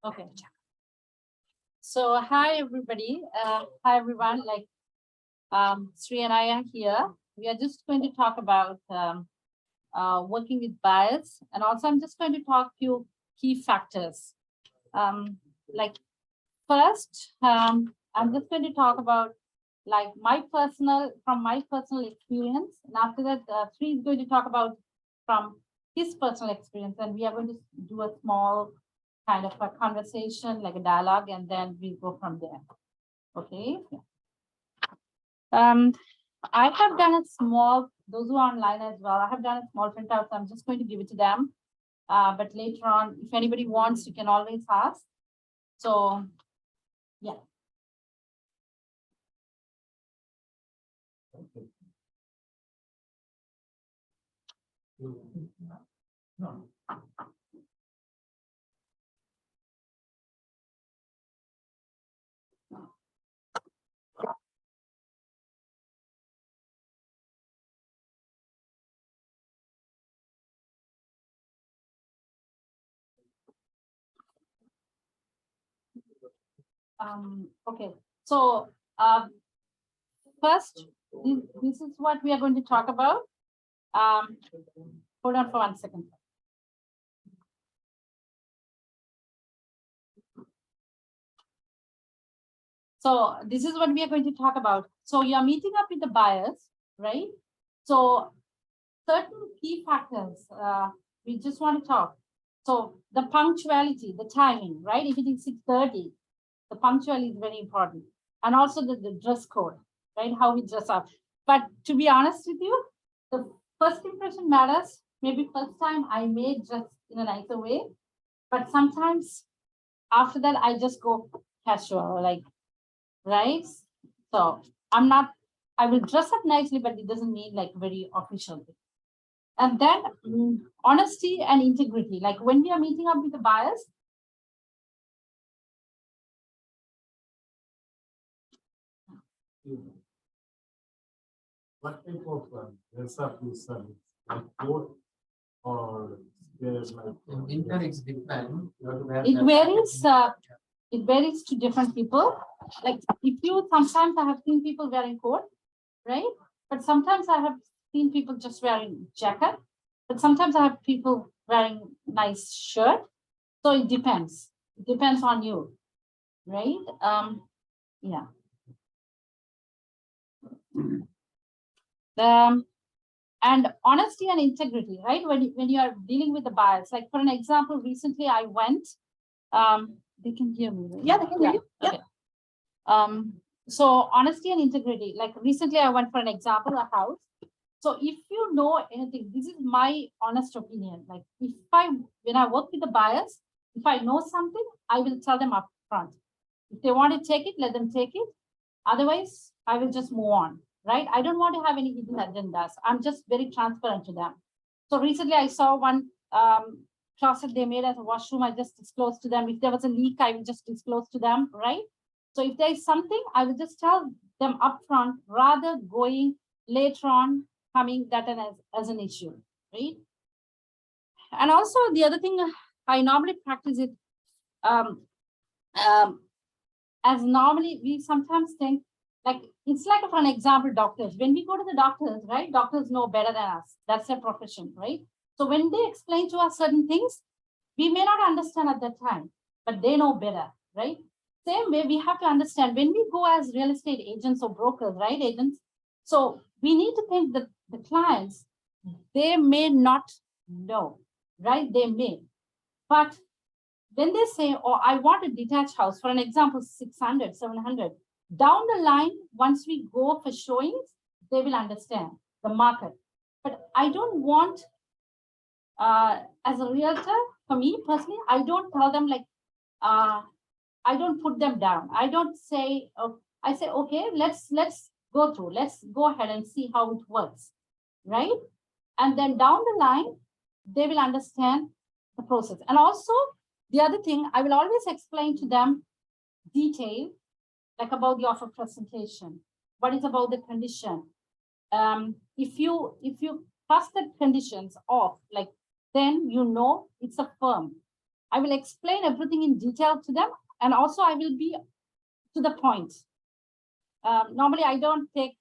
Okay. So hi everybody. Hi everyone. Like Sri and I are here. We are just going to talk about working with buyers, and also I'm just going to talk few key factors. Like first, I'm just going to talk about like from my personal experience, and after that, Sri is going to talk about from his personal experience, and we are going to do a small kind of a conversation, like a dialogue, and then we go from there. Okay. I have done a small, those who are online as well, I have done a small printout, so I'm just going to give it to them. But later on, if anybody wants, you can always ask. So, yeah. Okay. Okay. So, first, this is what we are going to talk about. Hold on for 1 second. So this is what we are going to talk about. So you're meeting up with the buyers, right? So certain key factors we just want to talk. So the punctuality, the timing, right? If it is 6:30, the punctuality is very important. And also the dress code, right? How we dress up. But to be honest with you, the first impression matters. Maybe first time I may dress in a nicer way, but sometimes after that, I just go casual, like, right? So I will dress up nicely, but it doesn't mean like very official. And then honesty and integrity, like when we are meeting up with the buyers. What type of dress up you sell? Like coat or there's like In winter, it's different. You have to wear It the- varies. It varies to different people. Like if you sometimes I have seen people wearing coat, right? But sometimes I have seen people just wearing jacket. But sometimes I have people wearing nice shirt. So it depends. It depends on you, right? Yeah. And honesty and integrity, right? When you are dealing with the buyers, like for an example, recently I went. They can hear me. Right? Yeah, they can hear you. Okay. So honesty and integrity. Like recently, I went for an example, a house. So if you know anything, this is my honest opinion. Like when I work with the buyers, if I know something, I will tell them up front. If they want to take it, let them take it. Otherwise, I will just move on, right? I don't want to have any hidden agendas. I'm just very transparent to them. So recently I saw one closet they made as a washroom. I just disclosed to them. If there was a leak, I will just disclose to them, right? So if there is something, I will just tell them upfront rather going later on coming that as an issue, right? And also the other thing I normally practice it um, um, as normally we sometimes think like it's like for an example, doctors. When we go to the doctors, right? Doctors know better than us. That's their profession, right? So when they explain to us certain things, we may not understand at that time, but they know better, right? Same way, we have to understand when we go as real estate agents or brokers, right? Agents. So we need to think that the clients, they may not know, right? They may, but when they say, oh, I want a detached house, for an example, 600, 700, down the line, once we go for showings, they will understand the market. But I don't want, as a realtor, for me personally, I don't tell them like, I don't put them down. I don't say, I say, okay, let's go through, let's go ahead and see how it works, right? And then down the line, they will understand the process. And also, the other thing, I will always explain to them detail, like about the offer presentation, what is about the condition. If you cross the conditions off, like then you know it's a firm. I will explain everything in detail to them, and also I will be to the point. Normally, I don't take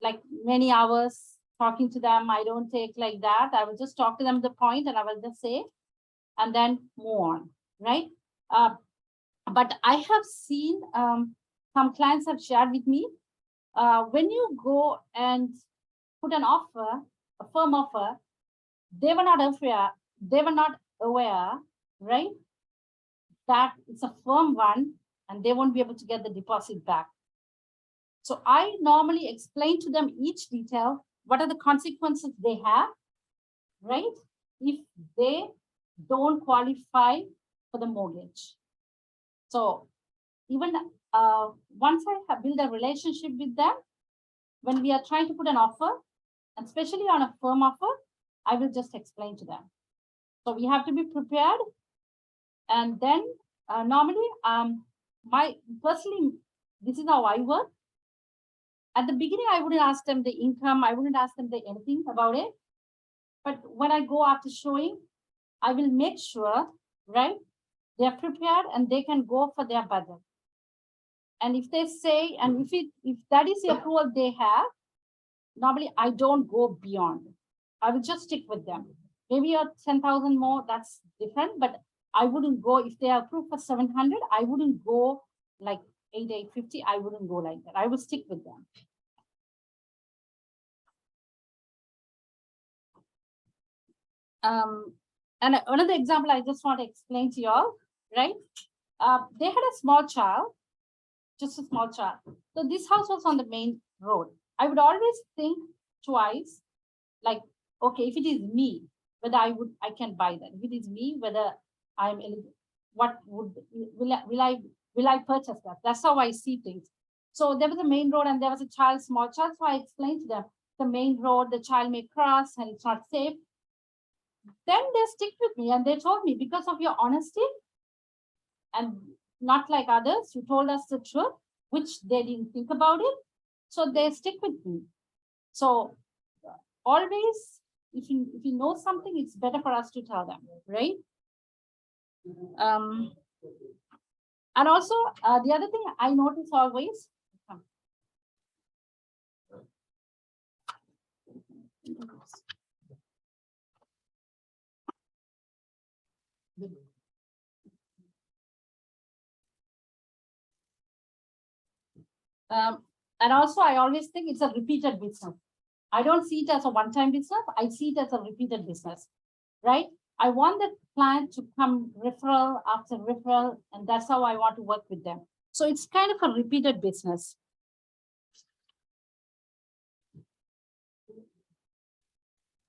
like many hours talking to them. I don't take like that. I will just talk to them the point, and I will just say, and then move on, right? But I have seen some clients have shared with me, when you go and put an offer, a firm offer, they were not aware, right, that it's a firm one and they won't be able to get the deposit back. So I normally explain to them each detail, what are the consequences they have, right, if they don't qualify for the mortgage. So even once I have built a relationship with them, when we are trying to put an offer, especially on a firm offer, I will just explain to them. So we have to be prepared. And then normally, personally, this is how I work. At the beginning, I wouldn't ask them the income. I wouldn't ask them anything about it. But when I go after showing, I will make sure, right, they are prepared and they can go for their budget. And if they say, and if that is the approval they have, normally I don't go beyond. I will just stick with them. Maybe a 10,000 more, that's different, but I wouldn't go, if they are approved for 700, I wouldn't go like 850, I wouldn't go like that. I will stick with them. And another example I just want to explain to you all, right? They had a small child, just a small child. So this house was on the main road. I would always think twice, like, okay, if it is me, whether I can buy that. If it is me, whether I'm eligible, what will I purchase that? That's how I see things. So there was a main road and there was a child, small child. So I explained to them, the main road, the child may cross and it's not safe. Then they stick with me and they told me, because of your honesty and not like others, you told us the truth, which they didn't think about it. So they stick with me. So always, if you know something, it's better for us to tell them, right? And also the other thing I notice always, and also I always think it's a repeated business. I don't see it as a one-time business. I see it as a repeated business, right? I want the client to come referral after referral, and that's how I want to work with them. So it's kind of a repeated business.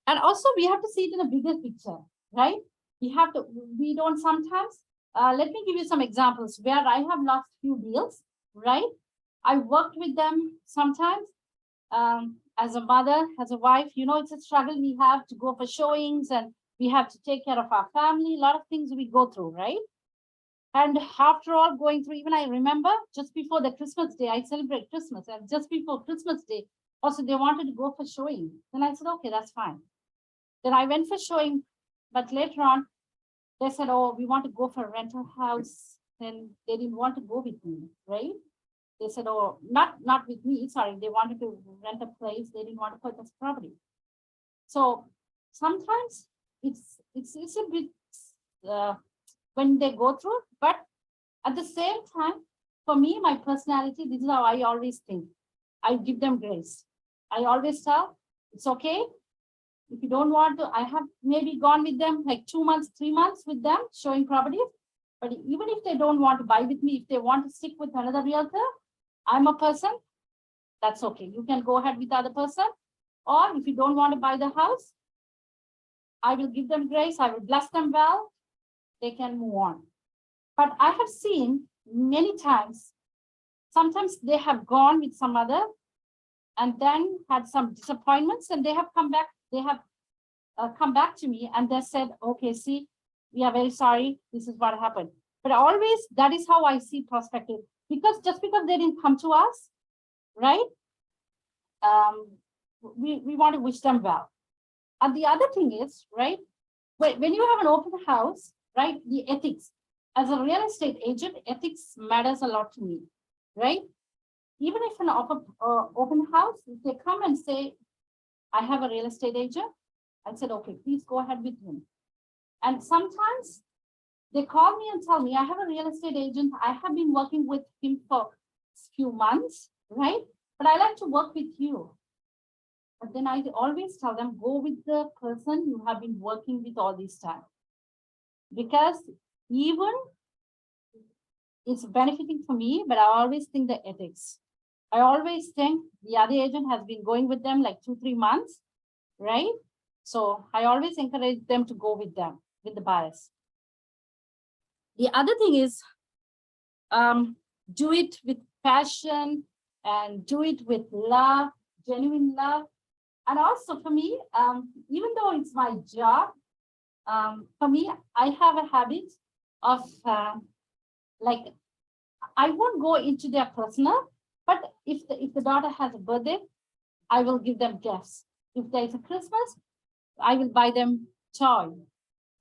And also we have to see it in a bigger picture, right? We don't sometimes, let me give you some examples where I have lost few deals, right? I worked with them sometimes as a mother, as a wife, it's a struggle. We have to go for showings and we have to take care of our family, a lot of things we go through, right? And after all going through, even I remember just before the Christmas day, I celebrate Christmas, and just before Christmas day, also they wanted to go for showing. Then I said, okay, that's fine. Then I went for showing, but later on, they said, oh, we want to go for a rental house. Then they didn't want to go with me, right? They said, oh, not with me, sorry. They wanted to rent a place. They didn't want to purchase property. So sometimes it's a bit when they go through, but at the same time, for me, my personality, this is how I always think. I give them grace. I always tell, it's okay. If you don't want to, I have maybe gone with them like 2 months, 3 months with them showing properties. But even if they don't want to buy with me, if they want to stick with another realtor, I'm a person, that's okay. You can go ahead with the other person. Or if you don't want to buy the house, I will give them grace. I will bless them well. They can move on. But I have seen many times, sometimes they have gone with some other and then had some disappointments, and they have come back. They have come back to me and they said, okay, see, we are very sorry. This is what happened. But always, that is how I see perspective. Because just because they didn't come to us, right? We want to wish them well. And the other thing is, right, when you have an open house, right? The ethics. As a real estate agent, ethics matters a lot to me, right? Even if an open house, if they come and say, I have a real estate agent, I said, okay, please go ahead with him. And sometimes they call me and tell me, I have a real estate agent. I have been working with him for a few months, right? But I like to work with you. But then I always tell them, go with the person you have been working with all this time. Because even it's benefiting for me, but I always think the ethics. I always think the other agent has been going with them like 2-3 months, right? So I always encourage them to go with them, with the buyers. The other thing is, do it with passion and do it with love, genuine love. And also for me, even though it's my job, for me, I have a habit of like, I won't go into their personal, but if the daughter has a birthday, I will give them gifts. If there's a Christmas, I will buy them toy,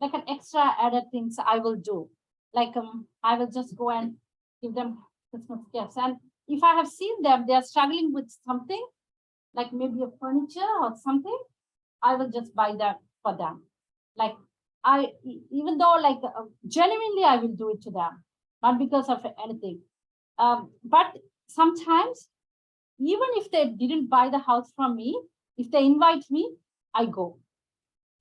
like an extra added things I will do. Like I will just go and give them Christmas gifts. And if I have seen them, they are struggling with something, like maybe a furniture or something, I will just buy that for them. Like even though like genuinely I will do it to them, not because of anything. But sometimes, even if they didn't buy the house from me, if they invite me, I go.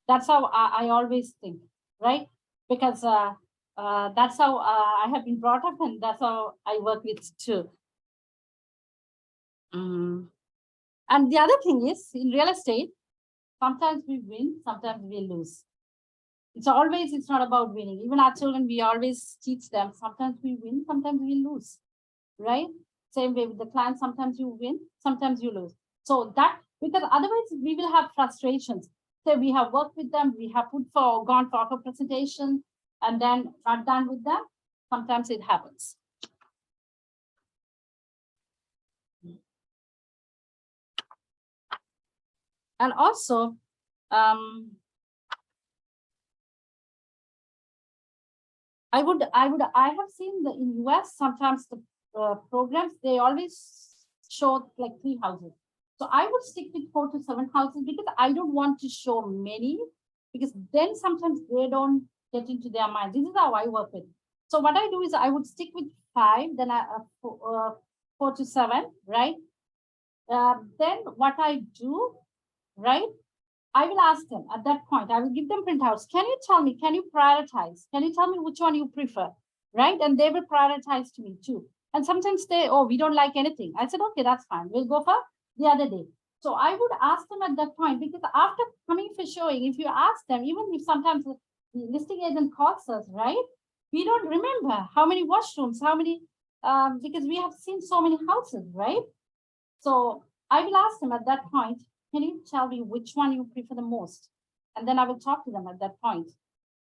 That's how I always think, right? Because that's how I have been brought up, and that's how I work with too. And the other thing is, in real estate, sometimes we win, sometimes we lose. It's not about winning. Even our children, we always teach them, sometimes we win, sometimes we lose, right? Same way with the client, sometimes you win, sometimes you lose. So that, because otherwise we will have frustrations. So we have worked with them, we have gone for a presentation, and then not done with them. Sometimes it happens. And also, I have seen that in US, sometimes the programs, they always show like 3 houses. So I would stick with 4 to 7 houses, because I don't want to show many, because then sometimes they don't get into their mind. This is how I work with. So what I do is I would stick with 5, then 4 to 7, right? Then what I do, right? I will ask them at that point, I will give them printouts. Can you tell me, can you prioritize? Can you tell me which one you prefer, right? And they will prioritize to me too. And sometimes they, oh, we don't like anything. I said, okay, that's fine. We'll go for the other day. So I would ask them at that point, because after coming for showing, if you ask them, even if sometimes the listing agent calls us, right? We don't remember how many washrooms, how many, because we have seen so many houses, right? So I will ask them at that point, can you tell me which one you prefer the most? And then I will talk to them at that point.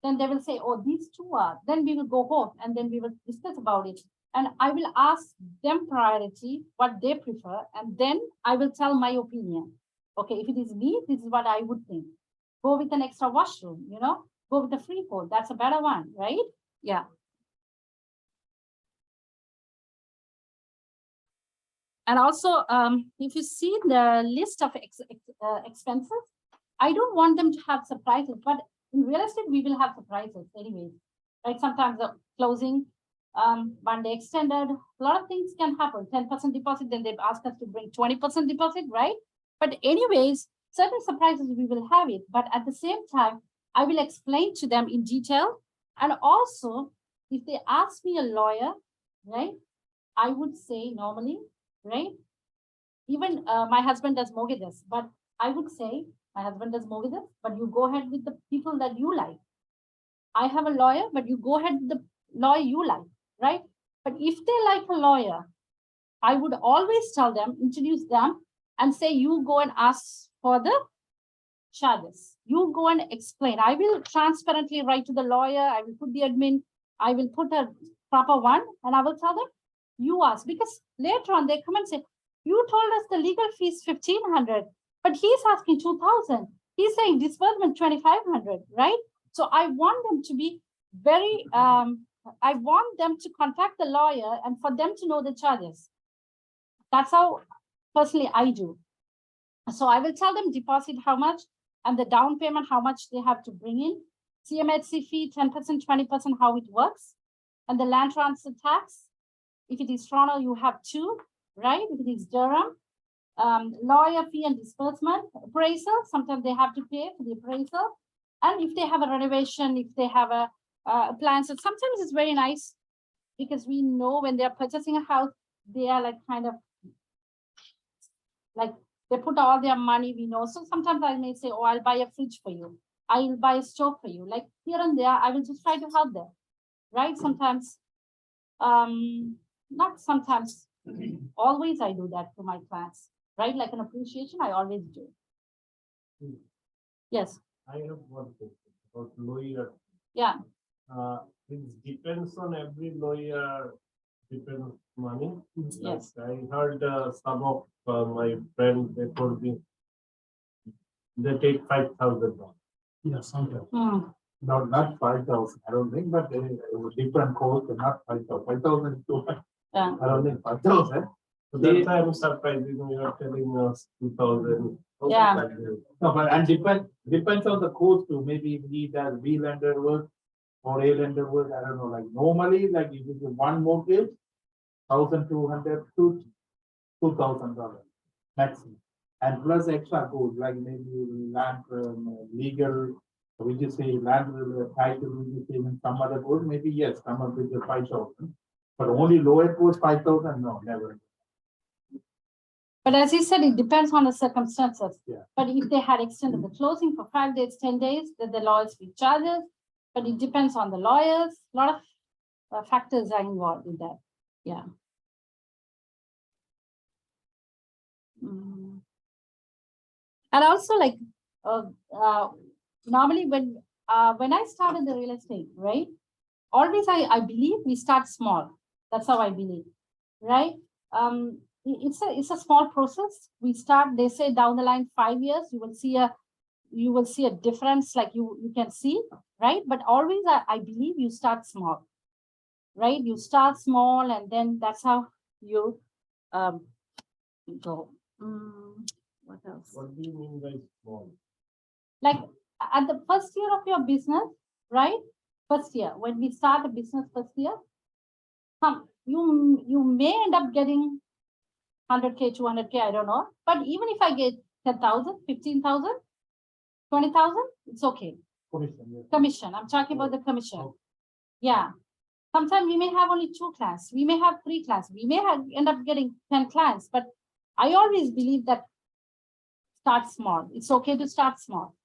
Then they will say, oh, these 2 are. Then we will go home and then we will discuss about it. And I will ask them priority, what they prefer. And then I will tell my opinion. Okay, if it is me, this is what I would think. Go with an extra washroom, you know, go with the freehold. That's a better one, right? Yeah. And also, if you see the list of expenses, I don't want them to have surprises, but in real estate, we will have surprises anyways. Right? Sometimes the closing, 1 day extended, a lot of things can happen. 10% deposit, then they ask us to bring 20% deposit, right? But anyways, certain surprises we will have it. But at the same time, I will explain to them in detail. And also, if they ask me a lawyer, right, I would say normally, right? Even my husband does mortgages, but I would say my husband does mortgages, but you go ahead with the people that you like. I have a lawyer, but you go ahead with the lawyer you like, right? But if they like a lawyer, I would always tell them, introduce them and say, you go and ask for the charges. You go and explain. I will transparently write to the lawyer. I will put the admin. I will put a proper one, and I will tell them, you ask, because later on they come and say, you told us the legal fee is 1,500, but he's asking 2,000. He's saying disbursement 2,500, right? So I want them to be very, I want them to contact the lawyer and for them to know the charges. That's how personally I do. So I will tell them deposit how much and the down payment, how much they have to bring in, CMHC fee, 10%, 20%, how it works, and the land transfer tax. If it is Toronto, you have two, right? If it is Durham, lawyer fee and disbursement, appraisal, sometimes they have to pay for the appraisal. And if they have a renovation, if they have a appliances, sometimes it's very nice because we know when they're purchasing a house, they are like kind of like they put all their money, we know. So sometimes I may say, oh, I'll buy a fridge for you. I'll buy a stove for you. Like here and there, I will just try to help them, right? Sometimes, not sometimes, always I do that to my clients, right? Like an appreciation, I always do. Yes, I have one question about lawyer. yeah, It depends on every lawyer, depends money. yes. Like I heard some of my friends, they told me they take $5,000. Yeah, sometimes. Hmm, No, not 5,000, I don't think, but different cost, not 5,000. 5,000 is too much. yeah. I don't think 5,000. So that's why I'm surprised, you are telling us 2,000. Yeah. No, but and depends on the cost too. Maybe he does B lender work or A lender work. I don't know. Like normally, like if it's one mortgage, 1,200 to $2,000 maximum. And plus extra cost, like maybe land legal, we just say land title, we just say some other code, maybe yes, come up with the 5,000. But only lower cost 5,000, no, never. But as he said, it depends on the circumstances. Yeah. But if they had extended the closing for 5 days, 10 days, then the lawyers fee charges. But it depends on the lawyers. A lot of factors are involved in that. Yeah. Mm. And also, like normally when I started the real estate, right? Always I believe we start small. That's how I believe, right? It's a small process. We start, they say down the line 5 years, you will see a difference, like you can see, right? But always I believe you start small, right? You start small and then that's how you go. What else? What do you mean by small? Like at the first year of your business, right? First year, when we start a business first year, you may end up getting 100K, 200K, I don't know. But even if I get 10,000, 15,000, 20,000, it's okay. Commission, I'm talking about the commission. Yeah. Sometimes we may have only 2 clients. We may have 3 clients. We may end up getting 10 clients. But I always believe that start small. It's okay to start small.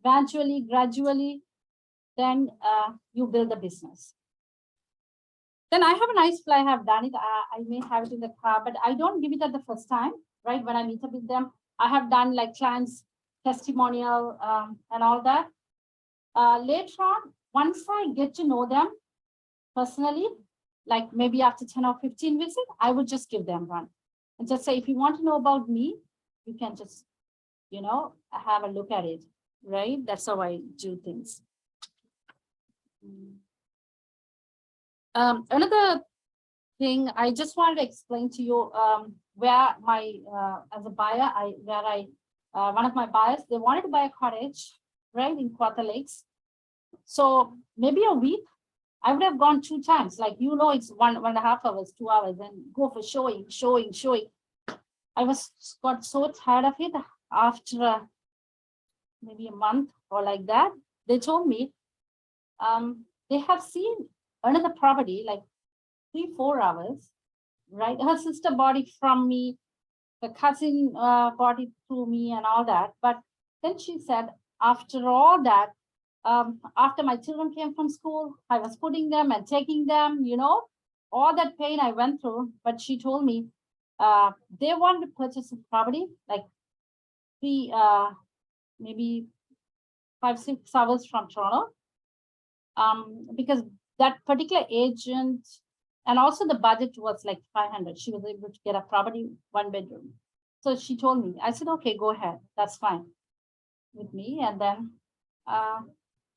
Eventually, gradually, then you build a business. Then I have a nice fly, I have done it. I may have it in the car, but I don't give it at the first time, right? When I meet up with them, I have done like clients testimonial and all that. Later on, once I get to know them personally, like maybe after 10 or 15 visits, I would just give them one and just say, if you want to know about me, you can just, have a look at it, right? That's how I do things. Another thing I just wanted to explain to you, where my as a buyer, one of my buyers, they wanted to buy a cottage, right, in Quarter Lakes. So maybe a week, I would have gone 2 times. Like it's 1.5 hours, 2 hours, and go for showing. I got so tired of it after maybe a month or like that. They told me they have seen another property like 3-4 hours, right? Her sister bought it from me, the cousin bought it through me and all that. But then she said, after all that, after my children came from school, I was putting them and taking them, all that pain I went through. But she told me they wanted to purchase a property like maybe 5-6 hours from Toronto, because that particular agent, and also the budget was like 500. She was able to get a property 1 bedroom. So she told me, I said, okay, go ahead. That's fine with me. And then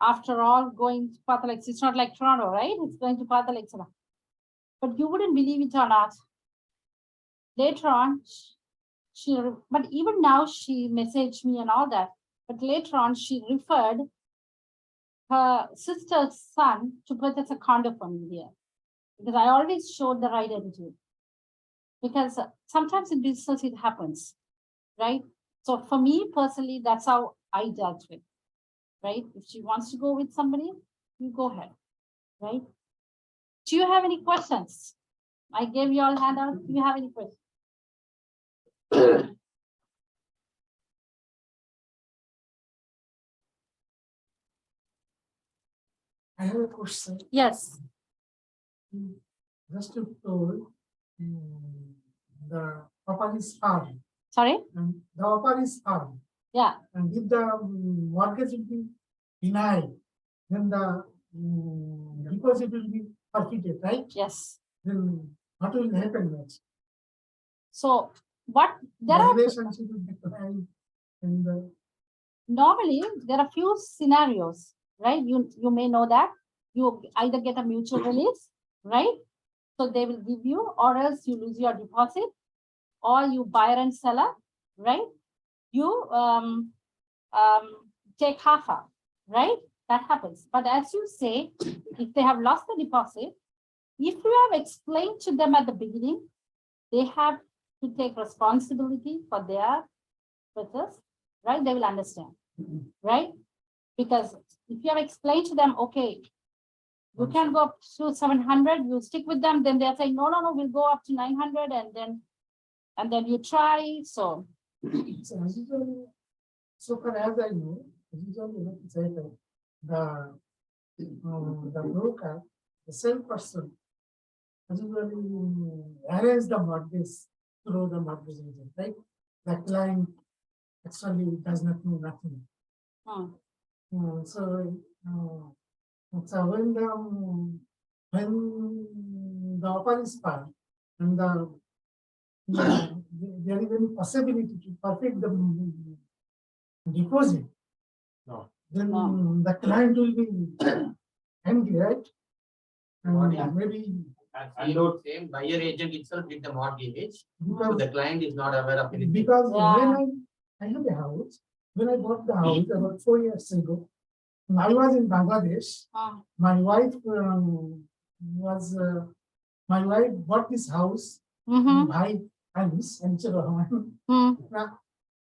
after all, going to Pathalaks, it's not like Toronto, right? It's going to Pathalaks. But you wouldn't believe it or not. Later on, but even now she messaged me and all that. But later on, she referred her sister's son to purchase a condo for me here. Because I always showed the right attitude. Because sometimes in business it happens, right? So for me personally, that's how I judge it, right? If she wants to go with somebody, you go ahead, right? Do you have any questions? I gave you all handouts. Do you have any questions? I have a question. Yes. Just you told the offer is farm Sorry? and the offer is farm. Yeah. And if the mortgage will be denied, then the deposit will be forfeited, right? Yes. Then what will happen next? So what there The are relationship will be denied and the normally there are few scenarios, right? You may know that you either get a mutual release, right? So they will give you, or else you lose your deposit, or you buyer and seller, right? You take half out, right? That happens. But as you say, if they have lost the deposit, if you have explained to them at the beginning, they have to take responsibility for their purchase, right? They will understand, right? Because if you have explained to them, okay, you can go up to 700, you stick with them, then they're saying, no, we'll go up to 900, and then you try. So so as usually, so far as I know, as usually let me say that the broker, the salesperson, as usually arrange the mortgage through the mortgage agent, right? The client actually does not know nothing. So when the offer is filed and there is any possibility to perfect the deposit, No. then No. the client will be angry, right? Mortgage. And maybe And those- Same buyer agent itself did the mortgage, so because the client is not aware of anything. Because Yeah. when I have a house, when I bought the house about 4 years ago, I was in Bangladesh. My wife my wife bought this house by Alice and Chiraman.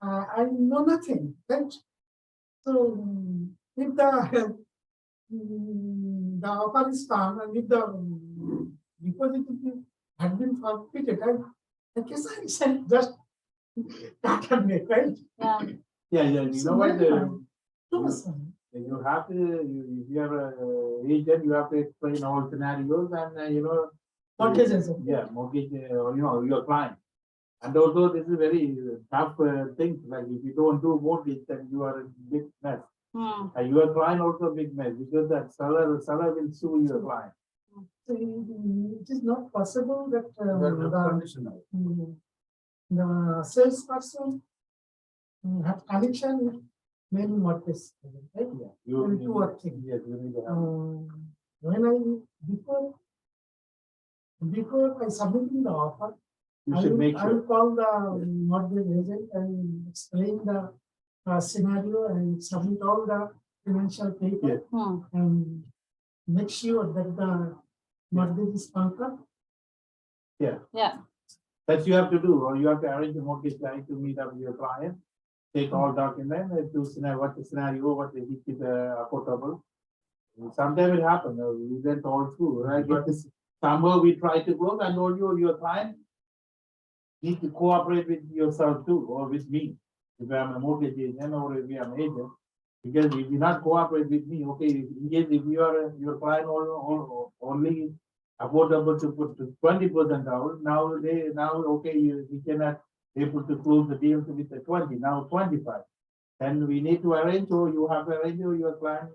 I know nothing, right? So if the offer is found and if the deposit had been forfeited, I guess I said just that and make, right? yeah, Yeah, you So know what, very fine. Too much fun. you have to, if you are a agent, you have to explain all scenarios and, Mortgage agent. yeah, mortgage, or, your client. And also, this is very tough thing, like if you don't do mortgage, then you are in big mess. And your client also a big mess, because that seller will sue your client. So it is not possible that the salesperson have connection with many mortgage, right? Yeah, Maybe two or three. Yes, you need to have. When before I submitting the offer, You should make I will sure. call the mortgage agent and explain the scenario and submit all the financial paper and make sure that the mortgage is confirmed. yeah. That you have to do, or you have to arrange a mortgage client to meet up with your client, take all documents, and do what the scenario, what the heat is affordable. Sometimes it happens, we went all through, right? But somehow we try to close, and all your client need to cooperate with yourself too, or with me. If I'm a mortgage agent or if I'm an agent, because if you not cooperate with me, okay, in case if you are your client only affordable to put 20% out, now okay, you cannot able to close the deal with the 20, now 25. Then we need to arrange, or you have to arrange, or your client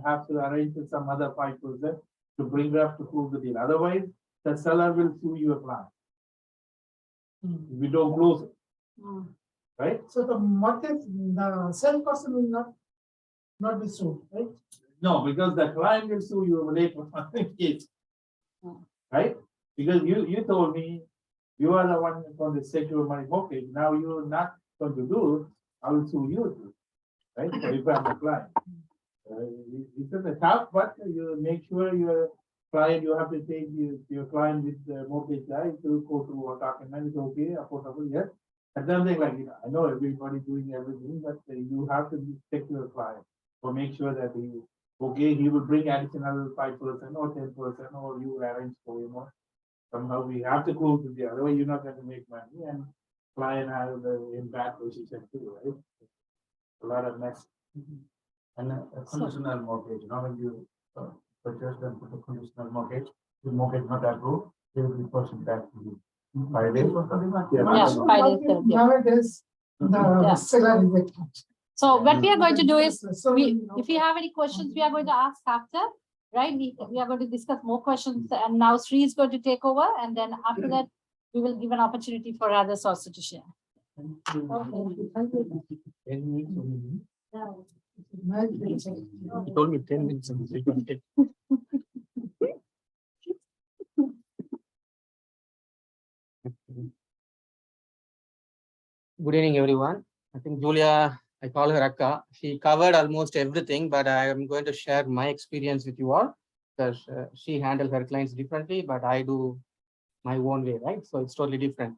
have to arrange some other 5% to bring up to close the deal. Otherwise, the seller will sue your client. If we don't close it, right? So the mortgage, the salesperson will not be sued, right? No, because the client will sue you later on in case. Hmm. Right? Because you told me you are the one going to secure my mortgage. Now you're not going to do it. I will sue you. Right? So if I'm a client. It's a tough, but you make sure your client, you have to take your client with the mortgage guy to go through a document. It's okay, affordable, yes. And something like, I know everybody doing everything, but you have to check your client or make sure that he will bring additional 5% or 10%, or you arrange for him. Or somehow we have to close the deal. Otherwise, you're not going to make money, and client has in bad position too, right? A lot of mess. And a conditional mortgage, when you purchase and put a conditional mortgage, the mortgage not approved, they will be pushed back to you. 5 days or something like that. Yeah, 5 days, yeah. Nowadays, Yeah. the seller is the. So what we are going to do is, So if you have any questions, we are going to ask after, right? We are going to discuss more questions, and now Sri is going to take over, and then after that, we will give an opportunity for others also to share. He told me 10 minutes. And so you can take- Good evening, everyone. I think Julia, I call her Akka. She covered almost everything, but I am going to share my experience with you all because she handles her clients differently, but I do my own way, right? So it's totally different.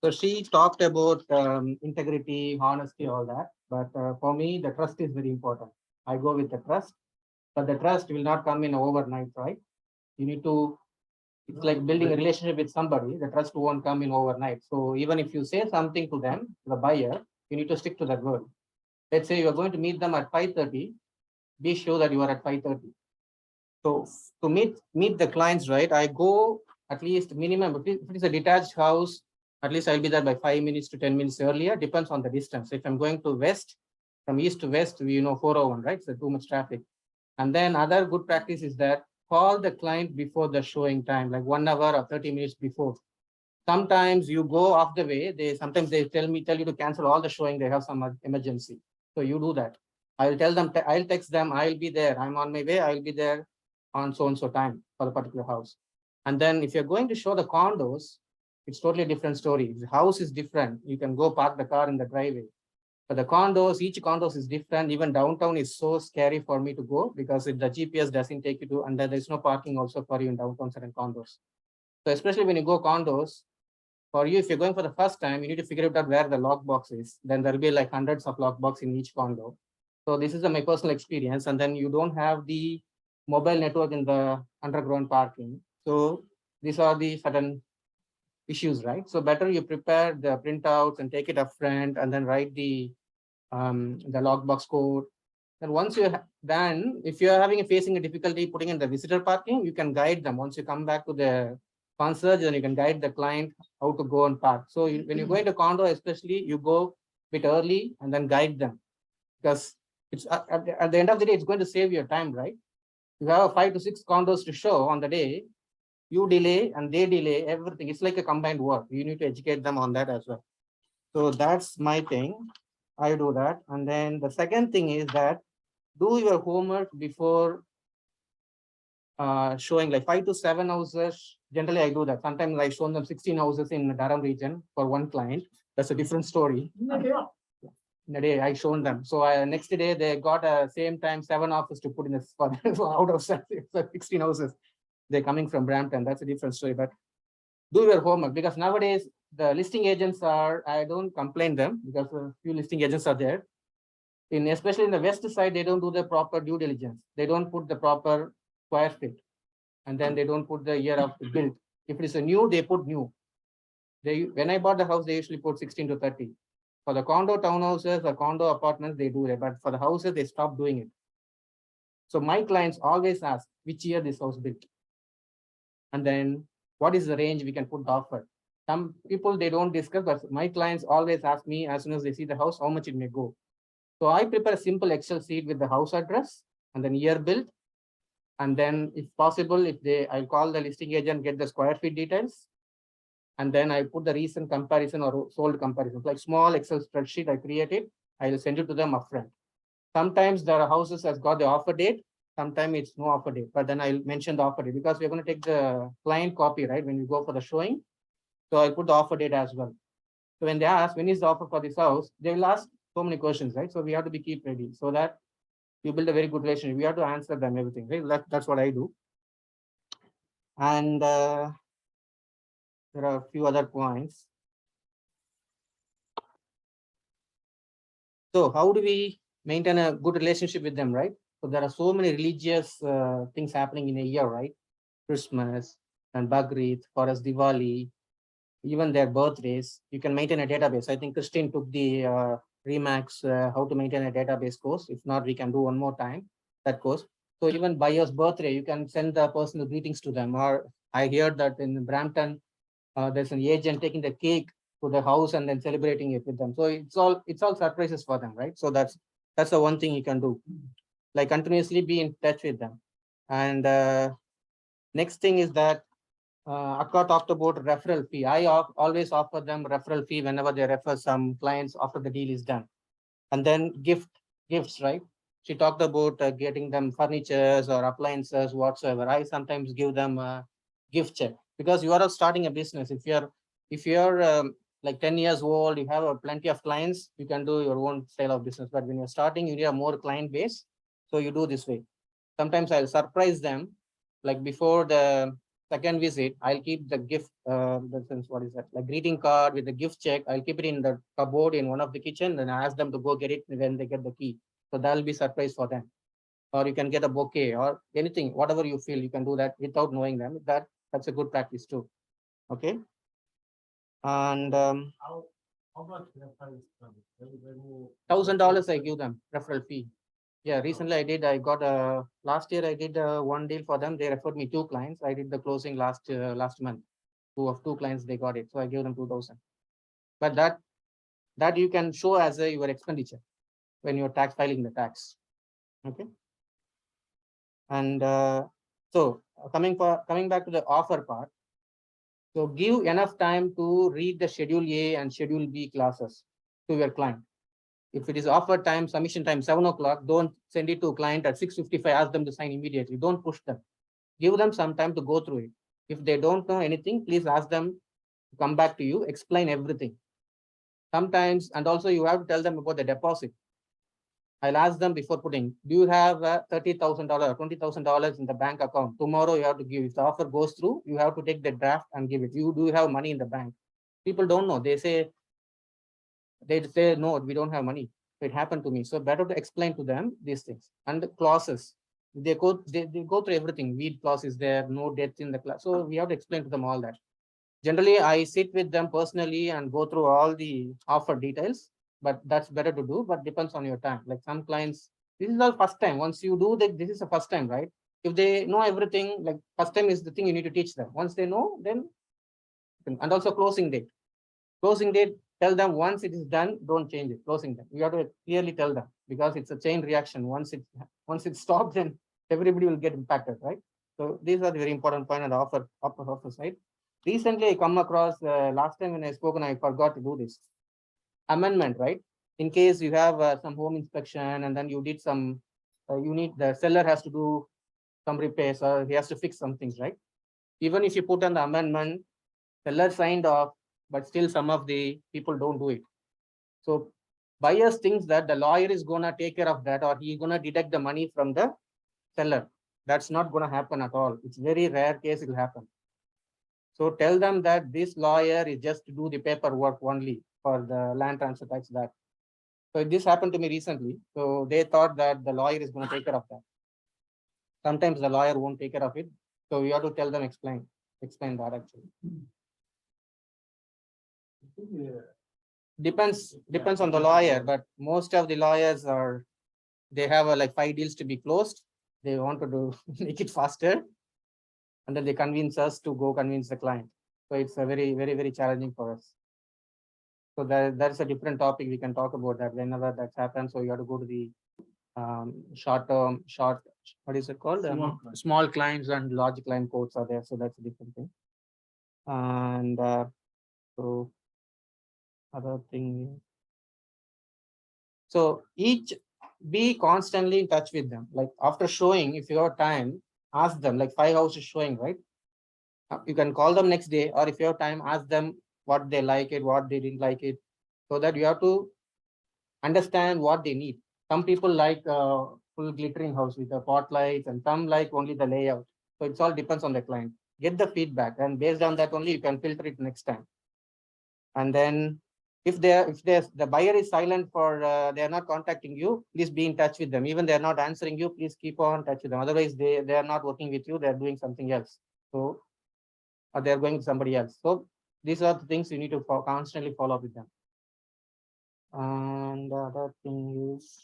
So she talked about integrity, honesty, all that. But for me, the trust is very important. I go with the trust, but the trust will not come in overnight, right? You need to, it's like building a relationship with somebody. The trust won't come in overnight. So even if you say something to them, the buyer, you need to stick to that word. Let's say you are going to meet them at 5:30, be sure that you are at 5:30. So to meet the clients, right, I go at least minimum, if it is a detached house, at least I'll be there by 5 minutes to 10 minutes earlier, depends on the distance. If I'm going to west, from east to west, 401, right? So too much traffic. And then other good practice is that call the client before the showing time, like 1 hour or 30 minutes before. Sometimes you go off the way, sometimes they tell you to cancel all the showing, they have some emergency. So you do that. I'll tell them, I'll text them, I'll be there, I'm on my way, I'll be there on so and so time for the particular house. And then if you're going to show the condos, it's totally different story. The house is different. You can go park the car in the driveway. But the condos, each condos is different. Even downtown is so scary for me to go because if the GPS doesn't take you to, and then there's no parking also for you in downtown certain condos. So especially when you go condos, for you, if you're going for the first time, you need to figure out where the lockbox is. Then there'll be like hundreds of lockbox in each condo. So this is my personal experience. And then you don't have the mobile network in the underground parking. So these are the certain issues, right? So better you prepare the printouts and take it up front and then write the lockbox code. And once you're done, if you're facing a difficulty putting in the visitor parking, you can guide them. Once you come back to the concierge, then you can guide the client how to go and park. So when you go into condo, especially, you go a bit early and then guide them because it's at the end of the day, it's going to save your time, right? You have 5 to 6 condos to show on the day. You delay and they delay everything. It's like a combined work. You need to educate them on that as well. So that's my thing. I do that. And then the second thing is that do your homework before showing like 5 to 7 houses. Generally, I do that. Sometimes I've shown them 16 houses in the Durham region for one client. That's a different story. In a day, I shown them. So next day, they got same time 7 offers to put in this for out of 16 houses. They're coming from Brampton. That's a different story. But do your homework because nowadays the listing agents are, I don't complain them because a few listing agents are there. Especially in the west side, they don't do the proper due diligence. They don't put the proper square feet. And then they don't put the year of the build. If it is a new, they put new. When I bought the house, they usually put 16 to 30. For the condo townhouses or condo apartments, they do it. But for the houses, they stop doing it. So my clients always ask which year this house built. And then what is the range we can put the offer? Some people, they don't discuss, but my clients always ask me as soon as they see the house, how much it may go. So I prepare a simple Excel sheet with the house address and then year built. And then if possible, I'll call the listing agent, get the square feet details. And then I put the recent comparison or sold comparison, like small Excel spreadsheet I created. I will send it to them upfront. Sometimes there are houses has got the offer date Sometimes it's no offer date, but then I'll mention the offer date because we're going to take the client copy, right? When we go for the showing. So I'll put the offer date as well. So when they ask, when is the offer for this house, they will ask so many questions, right? So we have to be keep ready so that you build a very good relationship. We have to answer them everything, right? That's what I do. And there are a few other points. So how do we maintain a good relationship with them, right? So there are so many religious things happening in a year, right? Christmas and Bagrit, for us Diwali, even their birthdays. You can maintain a database. I think Christine took the Remax how to maintain a database course. If not, we can do one more time that course. So even buyer's birthday, you can send the personal greetings to them. Or I heard that in Brampton, there's an agent taking the cake to the house and then celebrating it with them. So it's all surprises for them, right? So that's the one thing you can do, like continuously be in touch with them. And next thing is that Akka talked about referral fee. I always offer them referral fee whenever they refer some clients after the deal is done. And then gifts, right? She talked about getting them furnitures or appliances, whatsoever. I sometimes give them a gift check because you are starting a business. If you're like 10 years old, you have plenty of clients, you can do your own style of business. But when you're starting, you need a more client base. So you do this way. Sometimes I'll surprise them, like before the second visit, I'll keep the gift, what is that? Like greeting card with the gift check. I'll keep it in the cupboard in one of the kitchen, then I ask them to go get it when they get the key. So that'll be surprise for them. Or you can get a bouquet or anything, whatever you feel, you can do that without knowing them. That's a good practice too. Okay. And How much reference? $1,000 I give them referral fee. Yeah, recently I got last year I did one deal for them. They referred me 2 clients. I did the closing last month. Two clients, they got it. So I gave them 2,000. But that you can show as your expenditure when you're filing the tax. Okay. And so coming back to the offer part. So give enough time to read the Schedule A and Schedule B classes to your client. If it is offer time, submission time, 7 o'clock, don't send it to client at 6:55, ask them to sign immediately. Don't push them. Give them some time to go through it. If they don't know anything, please ask them to come back to you, explain everything. Sometimes, and also you have to tell them about the deposit. I'll ask them before putting, do you have $30,000, $20,000 in the bank account? Tomorrow you have to give. If the offer goes through, you have to take the draft and give it. You do have money in the bank. People don't know. They say, no, we don't have money. It happened to me. So better to explain to them these things. And the clauses, they go through everything. Weed clause is there, no death in the clause. So we have to explain to them all that. Generally, I sit with them personally and go through all the offer details, but that's better to do, but depends on your time. Like some clients, this is all first time. Once you do that, this is the first time, right? If they know everything, like first time is the thing you need to teach them. Once they know, then, and also closing date. Closing date, tell them once it is done, don't change it. Closing date. You have to clearly tell them because it's a chain reaction. Once it stops, then everybody will get impacted, right? So these are the very important point on the offer side. Recently, I come across last time when I spoke and I forgot to do this amendment, right? In case you have some home inspection and then you did some, the seller has to do some repairs or he has to fix some things, right? Even if you put on the amendment, seller signed off, but still some of the people don't do it. So buyers thinks that the lawyer is gonna take care of that or he's gonna deduct the money from the seller. That's not gonna happen at all. It's very rare case it will happen. So tell them that this lawyer is just to do the paperwork only for the land transfer tax that. So this happened to me recently. So they thought that the lawyer is going to take care of that. Sometimes the lawyer won't take care of it. So you have to tell them, explain that actually. Depends on the lawyer, but most of the lawyers they have like 5 deals to be closed. They want to do make it faster. And then they convince us to go convince the client. So it's a very, very, very challenging for us. So that's a different topic. We can talk about that whenever that happens. So you have to go to the what is it called? Small clients and large client codes are there. So that's a different thing. And so other thing. So each be constantly in touch with them. Like after showing, if you have time, ask them, like 5 houses showing, right? You can call them next day, or if you have time, ask them what they like it, what they didn't like it, so that you have to understand what they need. Some people like full glittering house with the pot lights, and some like only the layout. So it's all depends on the client. Get the feedback, and based on that only you can filter it next time. And then if the buyer is silent for they are not contacting you, please be in touch with them. Even they are not answering you, please keep on touch with them. Otherwise, they are not working with you, they are doing something else. So or they are going to somebody else. So these are the things you need to constantly follow up with them. And the other thing is,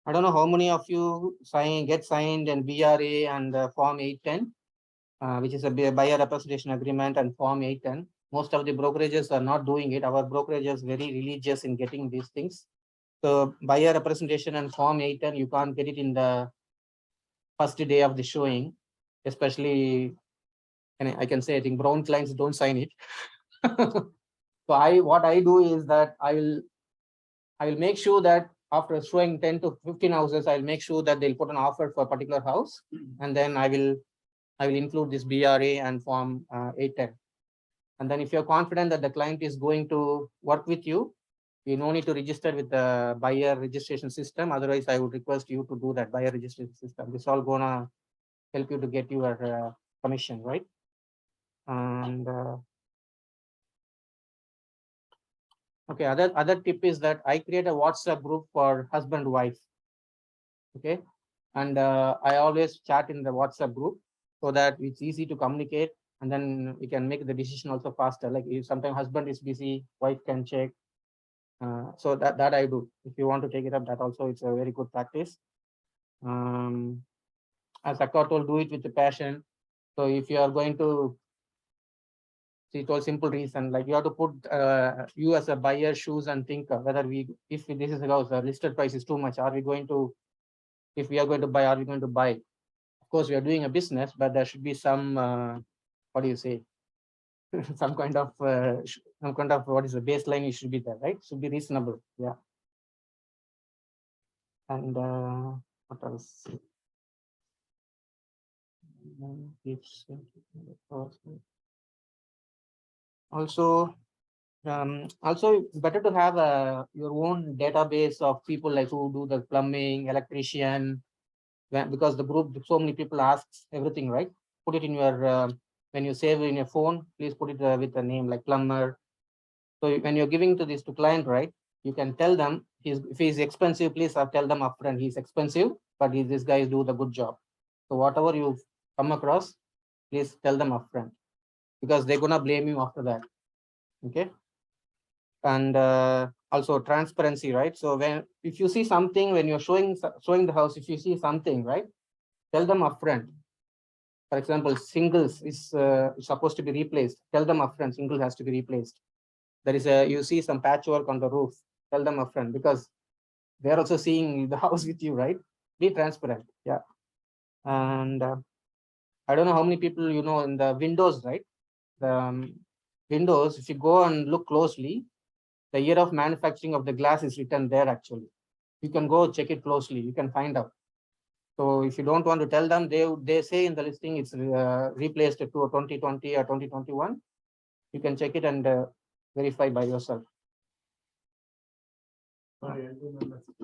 I don't know how many of you get signed and BRA and Form 810, which is a buyer representation agreement, and Form 810. Most of the brokerages are not doing it. Our brokerage is very religious in getting these things. So buyer representation and Form 810, you can't get it in the first day of the showing, especially, and I can say, I think brown clients don't sign it. So what I do is that I will make sure that after showing 10 to 15 houses, I'll make sure that they'll put an offer for a particular house, and then I will include this BRA and Form 810. And then if you're confident that the client is going to work with you, you no need to register with the buyer registration system. Otherwise, I would request you to do that buyer registration system. This all gonna help you to get your commission, right? And okay, other tip is that I create a WhatsApp group for husband wife. Okay, and I always chat in the WhatsApp group so that it's easy to communicate, and then we can make the decision also faster. Like if sometimes husband is busy, wife can check. So that I do. If you want to take it up, that also it's a very good practice. As Akka told, do it with the passion. So if you are going to, she told simple reason, like you have to put you as a buyer shoes and think whether if this is a house, the listed price is too much, are we going to, if we are going to buy, are we going to buy? Of course, we are doing a business, but there should be some, what do you say? some kind of what is the baseline? It should be there, right? Should be reasonable. Yeah. And what else? Also, better to have your own database of people like who do the plumbing, electrician, because the group, so many people ask everything, right? Put it in your when you save in your phone, please put it with a name like plumber. So when you're giving to this to client, right, you can tell them if he's expensive, please tell them upfront he's expensive, but this guy do the good job. So whatever you come across, please tell them upfront, because they're gonna blame you after that. Okay. And also transparency, right? So if you see something, when you're showing the house, if you see something, right, tell them upfront. For example, singles is supposed to be replaced. Tell them upfront, single has to be replaced. There is you see some patchwork on the roof. Tell them upfront, because they're also seeing the house with you, right? Be transparent. Yeah. And I don't know how many people you know in the windows, right? The windows, if you go and look closely, the year of manufacturing of the glass is written there actually. You can go check it closely, you can find out. So if you don't want to tell them, they say in the listing it's replaced to 2020 or 2021. You can check it and verify by yourself. Sorry, I don't understand.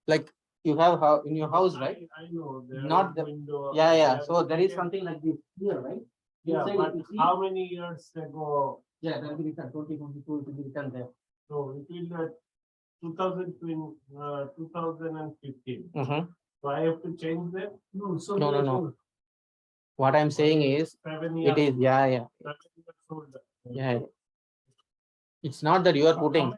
Like you have in your house, right? I know. There Not are the window, yeah. there So there is are- something like this here, right? Yeah, Inside, but if you see- how many years ago? Yeah, that will be written 2022. It will be written there. So it will 2015. Mm-hmm. So I have to change that? No, so. No. What I'm saying is, 7 years. it is 7 years old. yeah. It's not that you are putting.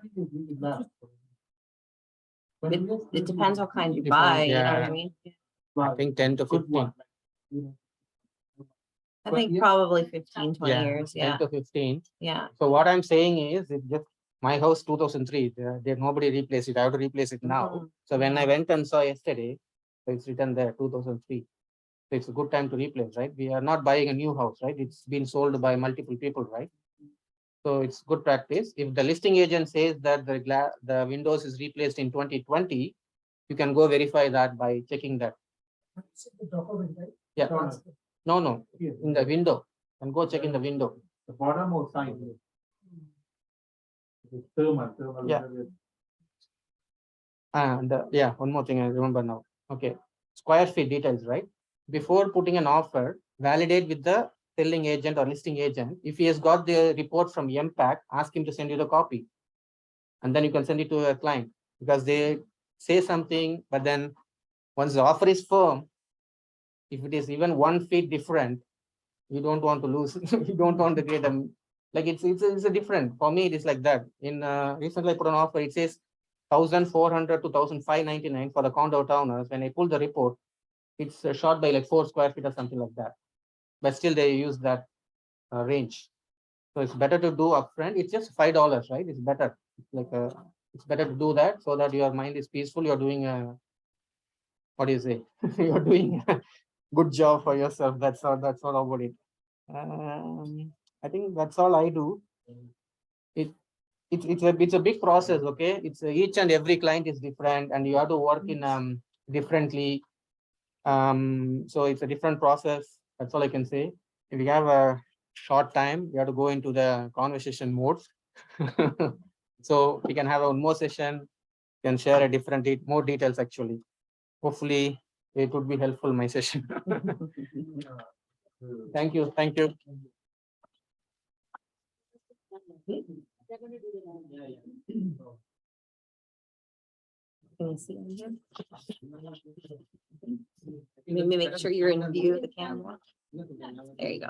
It depends what kind you Depends, buy, you know what yeah. I mean? I think 10 to 15. I think probably 15, 20 Yeah, years, 10 yeah, to 15. yeah. So what I'm saying is, it just my house 2003. There nobody replaced it. I have to replace it now. Mhm. So when I went and saw yesterday, so it's written there 2003. So it's a good time to replace, right? We are not buying a new house, right? It's been sold by multiple people, right? So it's good practice. If the listing agent says that the windows is replaced in 2020, You can go verify that by checking that. It's the document, right? Yeah. No, in the window. And go check in the window. The bottom or side? The thermal. Yeah. And yeah, one more thing I remember now. Okay, square feet details, right? Before putting an offer, validate with the selling agent or listing agent. If he has got the report from MPAC, ask him to send you the copy. And then you can send it to a client, because they say something, but then once the offer is firm, if it is even 1 feet different, you don't want to lose. You don't want to create a, like it's a different. For me, it is like that. In recently I put an offer, it says 1,400 to 1,599 for the condo towners. When I pull the report, it's short by like 4 square feet or something like that. But still they use that range. So it's better to do upfront. It's just $5, right? It's better. Like it's better to do that so that your mind is peaceful. You're doing what do you say? You're doing a good job for yourself. That's all about it. I think that's all I do. It's a big process. Okay, it's each and every client is different, and you have to work in differently. So it's a different process. That's all I can say. If we have a short time, we have to go into the conversation mode. So we can have one more session, can share a different more details actually. Hopefully it would be helpful, my session. Thank you. Can you see on here? Maybe make sure you're in view of the camera. There you go.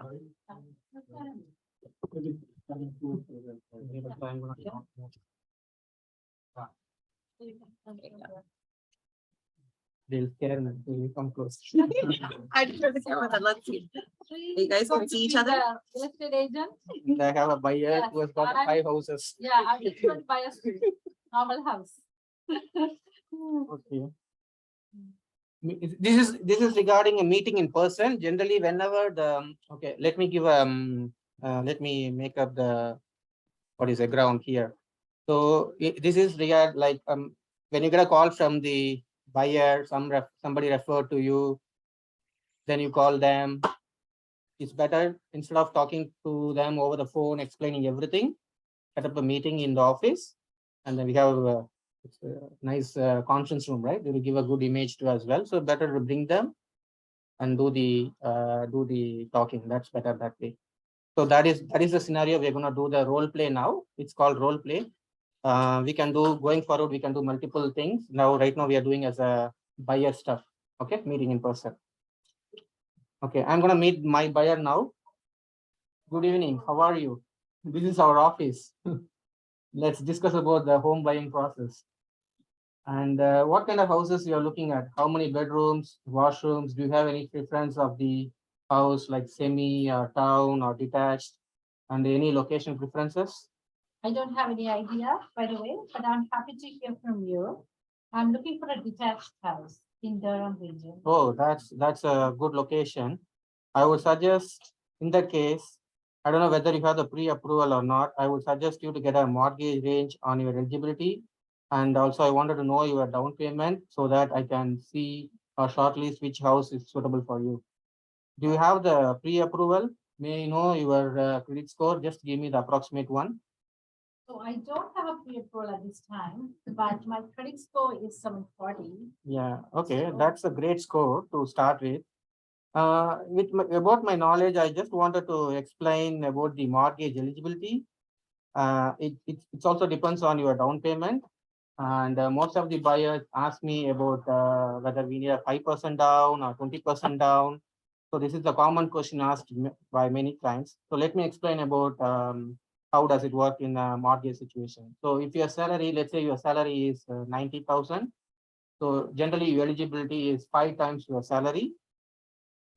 They'll scare me. They'll come close. I just heard the camera that lets you. You guys can see each other? Real estate agent. I have a buyer Yes, who has got I'm- 5 houses. Yeah, I'm just going to buy a normal house. Okay. This is regarding a meeting in person. Generally, whenever the okay, let me give let me make up the what is the ground here. So this is regard like when you get a call from the buyer, somebody referred to you, then you call them. It's better instead of talking to them over the phone, explaining everything, set up a meeting in the office, and then we have it's a nice conference room, right? They will give a good image to as well. So better to bring them and do the talking. That's better that way. So that is the scenario. We're gonna do the role play now. It's called role play. We can do going forward. We can do multiple things. Right now we are doing as a buyer stuff. Okay, meeting in person. Okay, I'm gonna meet my buyer now. Good evening. How are you? This is our office. Let's discuss about the home buying process. And what kind of houses you are looking at? How many bedrooms, washrooms? Do you have any preference of the house, like semi or town or detached? And any location preferences? I don't have any idea, by the way, but I'm happy to hear from you. I'm looking for a detached house in Durham region. Oh, that's a good location. I would suggest in that case, I don't know whether you have the pre-approval or not. I would suggest you to get a mortgage range on your eligibility. And also I wanted to know your down payment so that I can see or shortlist which house is suitable for you. Do you have the pre-approval? May I know your credit score? Just give me the approximate one. So I don't have a pre-approval at this time, but my credit score is 740. Yeah, okay, that's a great score to start with. About my knowledge, I just wanted to explain about the mortgage eligibility. It also depends on your down payment. And most of the buyers ask me about whether we need a 5% down or 20% down. So this is a common question asked by many clients. So let me explain about how does it work in a mortgage situation. So if your salary, let's say your salary is 90,000. So generally your eligibility is 5 times your salary.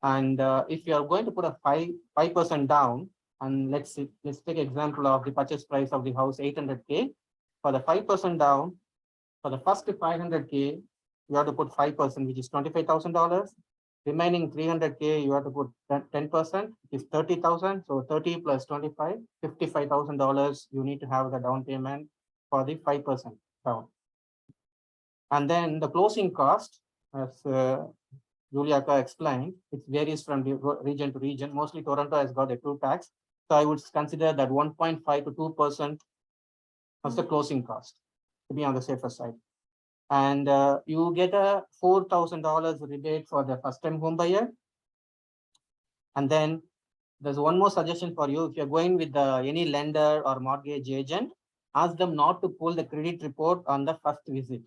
And if you are going to put a 5% down, and let's take example of the purchase price of the house 800K. For the 5% down, for the first 500K, you have to put 5%, which is $25,000. Remaining 300K, you have to put 10%, which is 30,000. So 30 plus 25, $55,000. You need to have the down payment for the 5% down. And then the closing cost, as Julia explained, it varies from region to region. Mostly Toronto has got a 2 tax. So I would consider that 1.5 to 2% as the closing cost to be on the safer side. And you get a $4,000 rebate for the first time home buyer. And then there's one more suggestion for you. If you're going with any lender or mortgage agent, ask them not to pull the credit report on the first visit.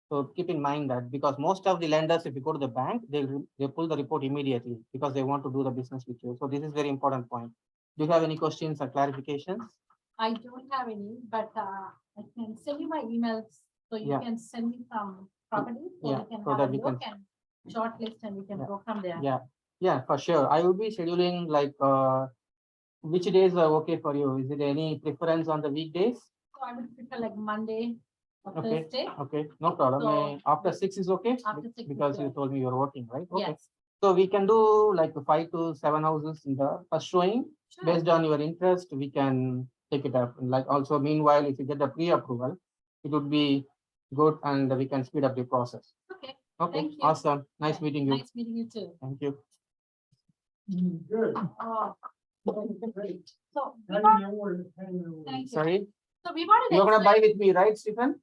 So keep in mind that, because most of the lenders, if you go to the bank, they pull the report immediately because they want to do the business with you. So this is very important point. Do you have any questions or clarifications? I don't have any, but I can send you my emails, so you Yeah. can send me some properties, so Yeah, we can so have that a we look can- and shortlist, and we can Yeah. go from there. Yeah, for sure. I will be scheduling like which days are okay for you? Is it any preference on the weekdays? So I would prefer like Monday or Okay. Thursday. Okay, no problem. So- After 6 is okay? After 6 is Because you good. told me you're working, right? Okay. Yes. So we can do like 5 to 7 houses in the first showing. Sure. Based on your interest, we can take it up. Like also meanwhile, if you get the pre-approval, it would be good and we can speed up the process. Okay. Okay, Thank you. awesome. Nice Yeah, meeting you. Nice meeting you too. Thank you. Good. Oh, Great. so we Having want, your word, having your word. thank you. Sorry, So we wanted. you're gonna buy with me, right, Stephen?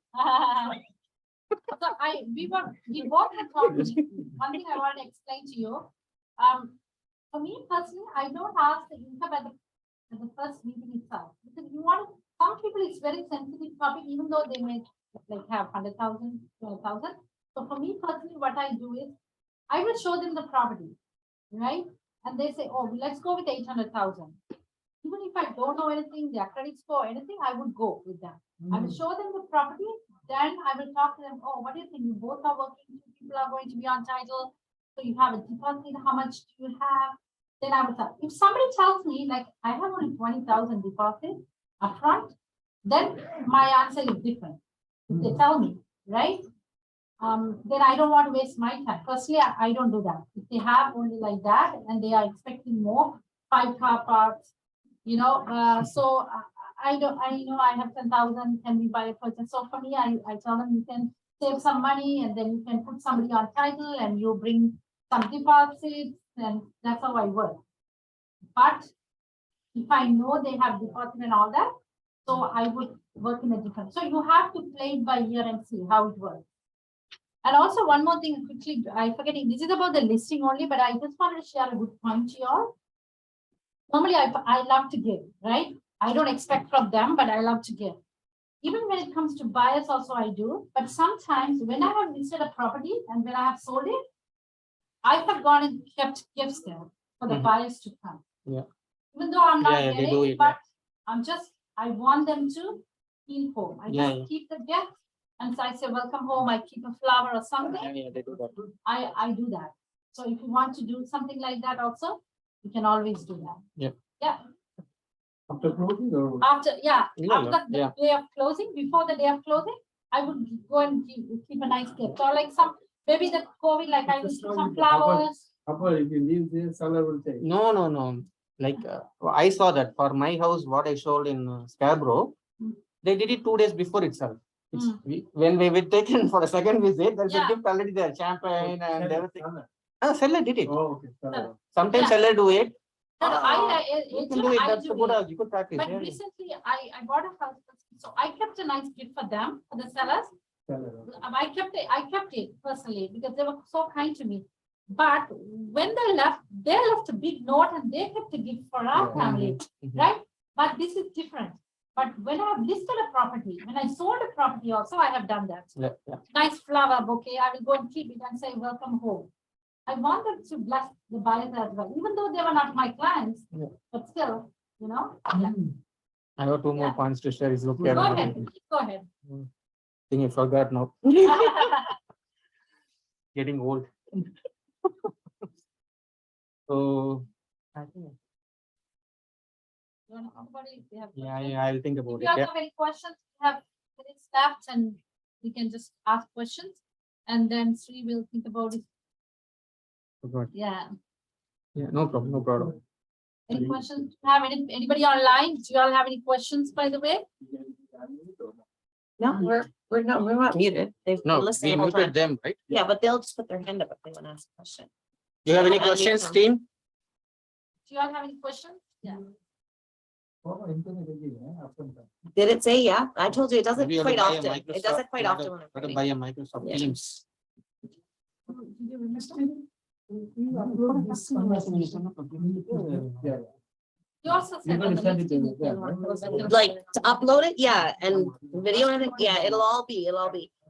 So we both were talking, one thing I want to explain to you. For me personally, I don't ask the income at the first meeting itself. Because you want, some people it's very sensitive topic, even though they may like have 100,000, 200,000. So for me personally, what I do is, I will show them the property, right? And they say, oh, let's go with 800,000. Even if I don't know anything, their credit score, anything, I would go with them. I will show them the property, then I will talk to them, oh, what do you think? You both are working, 2 people are going to be on title. So you have a deposit, how much do you have? Then I will tell. If somebody tells me like I have only 20,000 deposit upfront, then my answer is different. If they tell me, right? Then I don't want to waste my time. Firstly, I don't do that. If they have only like that and they are expecting more, 5 car parks, you know, so I know I have 10,000, can we buy a person? So for me, I tell them you can save some money and then you can put somebody on title and you bring some deposits, and that's how I work. But if I know they have deposit and all that, so I would work in a different, so you have to play it by ear and see how it works. And also one more thing quickly, I forget, this is about the listing only, but I just wanted to share a good point to you all. Normally, I love to give, right? I don't expect from them, but I love to give. Even when it comes to buyers also I do, but sometimes when I have listed a property and when I have sold it, I have gone and kept gifts there for the Mhm. buyers to come. Yeah. Even though I'm not Yeah, they do getting, it, but I want them to feel home. I Yeah, just yeah. keep the gift and so I say, welcome home, I keep a flower or something. Yeah, they do that. I do that. So if you want to do something like that also, you can always do that. Yeah. Yeah, After closing or? after, Yeah, after the yeah. day of closing, before the day of closing, I would go and keep a nice gift or like some, maybe the COVID, like I will keep some flowers. Papa, if you leave there, seller will take. No. Like I saw that for my house, what I sold in Scarborough, Mm. they did it 2 days before itself. It's, Mm. when we were taken for the second visit, there's Yeah. a gift already there, champagne and Seller, everything. seller. Seller did it. Oh, okay. seller. Sometimes Yeah. seller do it. No, You can do it. That's a good practice. But Yeah. recently I bought a house, so I kept a nice gift for them, for the sellers. Seller. I kept it personally because they were so kind to me. But when they left a big note and they kept a gift for our Yeah. family, Mhm. right? But this is different. But when I have listed a property, when I sold a property also, I have done that. Yeah. Nice flower bouquet, I will go and keep it and say, welcome home. I want them to bless the buyers as well, even though they were not my clients, Yeah. but still, you know. Yeah. I have 2 more Yeah. points to share. Is okay. Go ahead, go ahead. I think I forgot now. Getting old. So I think, You wanna think about it? If you have yeah, questions? I'll think If about you it. Yeah. have any questions, we have minutes left and we can just ask questions. And then Sri will think about it. Forgot. Yeah. Yeah, no problem. Any questions? Have anybody online? Do you all have any questions, by the way? No, we're not muted. They've been No, listening we the whole muted time. them, right? Yeah, but they'll just put their hand up if they want to ask a question. Do you have any Unmute questions, them. team? Do you all have any questions? Yeah. Did it say yeah? I told you it doesn't Maybe you have to quite buy a often. It Microsoft- doesn't quite you have often. to- when I'm Got to putting- buy a Microsoft Yeah. Teams. You upload this conversation. Yeah. You also said. gonna on the send next it to email, them, one right? person- Like to upload it, yeah, and video and it, yeah, it'll all be.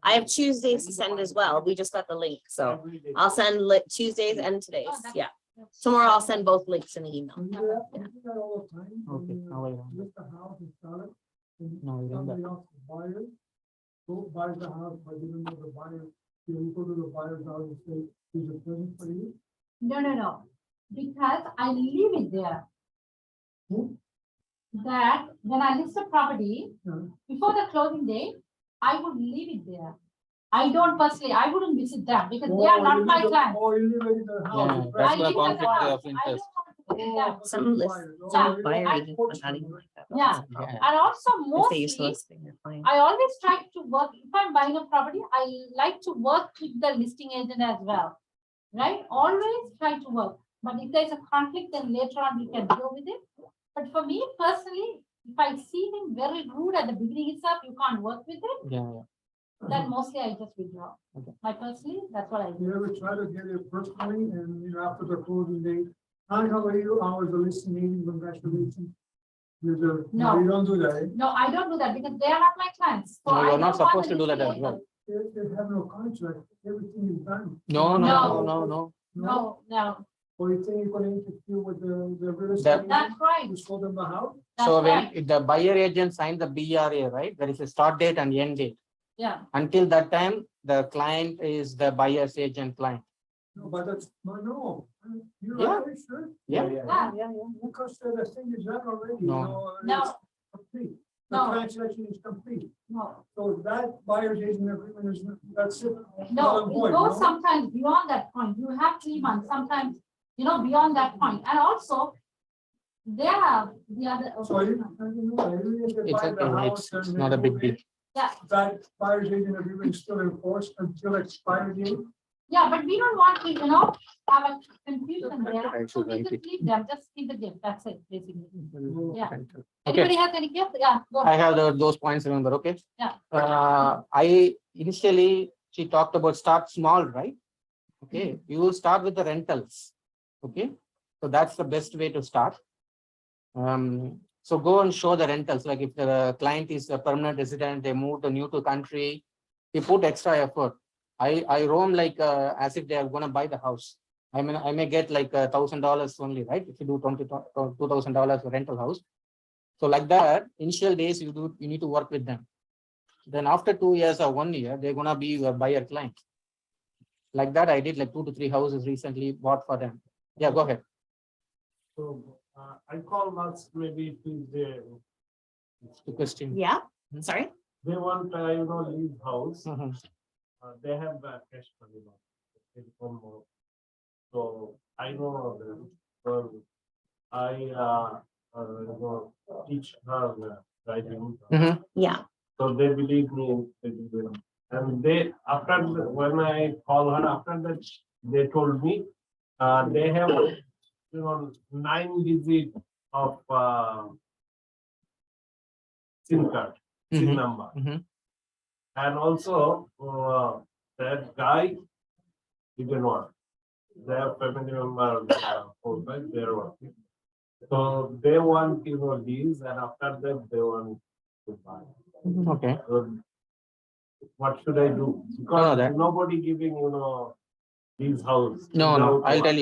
I have Tuesdays to send as well. We just got the link, so I'll send Tuesdays and today's, yeah. Tomorrow I'll send both links in the email. We do that all the time. Okay, When, now I remember. list the house and sell it, and Now I remember. somebody else buy it. Go buy the house, but you don't know the buyer. You go to the buyer's house and say, is it present for you? No. Because I leave it there. Hmm? That when I list a property, Hmm. before the closing date, I would leave it there. I don't personally, I wouldn't visit them because they are Oh, not you my leave it- clients. Oh, you leave it in the Yeah, house. that's I the leave it at conflict the house. of I interest. don't want to visit them. Some buyer agents are not even like that. Yeah. Yeah. And also If they used to mostly, list their client. I always try to work, if I'm buying a property, I like to work with the listing agent as well. Right? Always try to work. But if there's a conflict, then later on we can deal with it. But for me personally, if I see him very rude at the beginning itself, you can't work with it, Yeah. then mostly I just withdraw. Okay. My personally, that's what I do. You ever try to get it personally and, after the closing date, hi, how are you? I was a listing agent, congratulations. No. You don't do that, eh? No, I don't do that because they are not my clients. So No, you're I not don't want supposed the to do that listing as well. agent. They have no contract, everything is done. No. No. No, Or you think you're gonna interfere with the real estate? That- agent? that's right. You show them the house? That's So when right. if the buyer agent signed the BRA, right, there is a start date and end date. Yeah, Until that time, the client is the buyer's agent client. No, but that's, no. You're Yeah. very sure, Yeah. yeah, because the thing is done already, you No. know. No. it's Complete. The No. transaction is complete. no, So that buyer's agent agreement is, that's it. no, Null and it void, goes no? sometimes beyond that point. You have 3 months, sometimes, beyond that point. And also, they have the other. So you know, even if they It's buy the okay, house it's and not a they big move deal. in, Yeah, that buyer's agent agreement is still enforced until expiry date. yeah, but we don't want to, have a confusion there. I So should we write just it. leave them, just keep the gift. That's it, basically. Yeah. Okay, Anybody has any gift? Yeah, go I ahead. have those points, remember, okay? Yeah. Initially, she talked about start small, right? Okay, you will start with the rentals. Okay, so that's the best way to start. So go and show the rentals, like if the client is a permanent resident, they moved to new to country, you put extra effort. I roam like as if they are gonna buy the house. I may get like $1,000 only, right? If you do $2,000 rental house. So like that, initial days you need to work with them. Then after 2 years or 1 year, they're gonna be your buyer client. Like that, I did like 2 to 3 houses recently, bought for them. Yeah, go ahead. So I call last maybe Tuesday. The question. Yeah, sorry. They want, lease house. Mhm. They have cash money now. They don't know. So I know them. So I teach her writing. Mhm. Yeah, So they believe me. And they, when I call her, after that, they told me, they have, 9 digits of SIM card, SIM Mhm. number. Mhm. And also, that guy didn't work. Their family member, they're working. So they want, these, and after that, they want to buy. Okay. So what should I do? No, Because that- nobody giving, these house. No, without I'll work. tell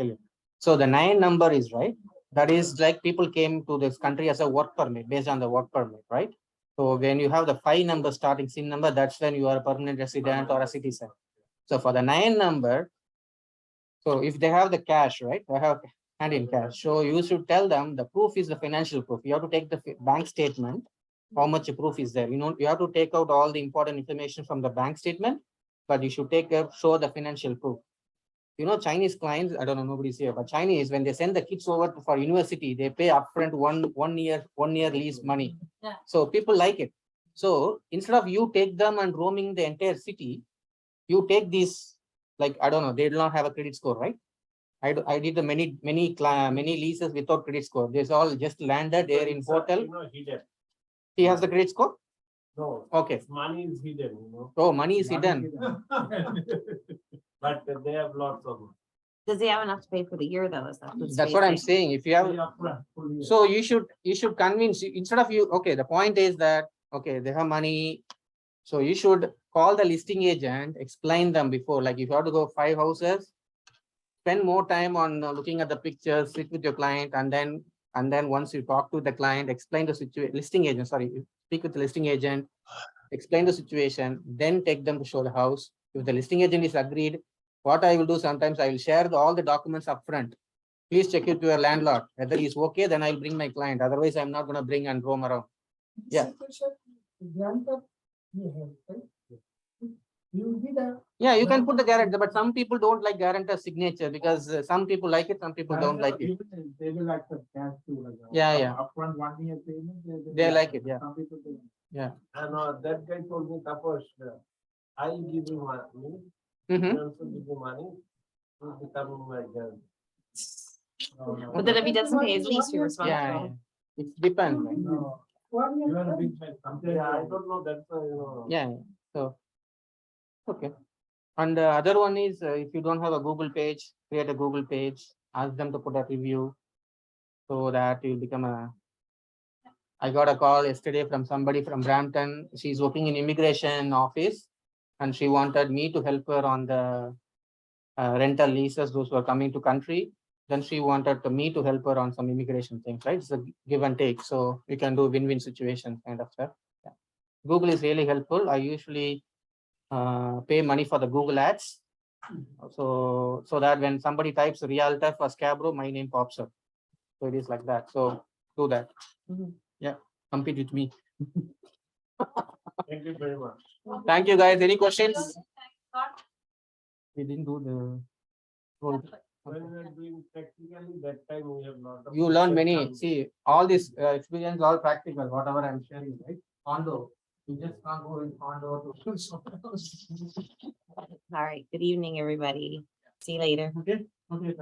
you. So the 9 number is right. That is like people came to this country as a work permit, based on the work permit, right? So when you have the 5 number starting SIN number, that's when you are a permanent resident or a citizen. So for the 9 number, so if they have the cash, right, they have hand in cash. So you should tell them the proof is the financial proof. You have to take the bank statement, how much proof is there. You have to take out all the important information from the bank statement, but you should show the financial proof. Chinese clients, I don't know, nobody's here, but Chinese, when they send the kids over for university, they pay upfront one year lease money. Yeah. So people like it. So instead of you take them and roaming the entire city, you take these, like, I don't know, they do not have a credit score, right? I did the many leases without credit score. This all just landed there in hotel. Hidden. He has the credit score? No, Okay. money is hidden. Oh, money is hidden. But they have lots of. Does he have enough to pay for the year though? Is that That's what I'm saying. If you have, so you should convince, instead of you, okay, the point is that, okay, they have money. So you should call the listing agent, explain them before, like if you have to go 5 houses, spend more time on looking at the pictures, sit with your client, and then once you talk to the client, explain the situation, listing agent, sorry, speak with the listing agent, explain the situation, then take them to show the house. If the listing agent is agreed, what I will do sometimes, I will share all the documents upfront. Please check it with your landlord. Whether he's okay, then I'll bring my client. Otherwise, I'm not going to bring and roam around. Yeah. Granted, you have, right? You will be the. Yeah, you can put the guarantor, but some people don't like guarantor signature because some people like it, some people don't like it. They will accept cash too. Like, Yeah. Upfront 1 year payment. They like it, yeah. Some people do. Yeah. And that guy told me, Taposh, I'll give you money. Mhm. You also give you money. You become my girl. But then if he doesn't pay his lease, you're Yeah, responsible. it depends. right? No, 1 year. you are a big man. Sometimes Yeah, I don't know, that's why. Yeah, so, okay. And the other one is, if you don't have a Google page, create a Google page, ask them to put a review so that you become I got a call yesterday from somebody from Brampton. She's working in immigration office and she wanted me to help her on the rental leases, those who are coming to country. Then she wanted me to help her on some immigration things, right? It's a give and take. So you can do win-win situation kind of stuff. Yeah. Google is really helpful. I usually pay money for the Google ads. So that when somebody types realtor for Scabro, my name pops up. So it is like that. So do that. Yeah, compete with me. Thank you very much. Thank you, guys. Any questions? We didn't do the whole. When we are doing practically, that time we have lot of. You learn many. See, all this experience, all practical, whatever I'm sharing, right? Condo. You just can't go in condo to. All right, good evening, everybody. See you later. Okay. Okay.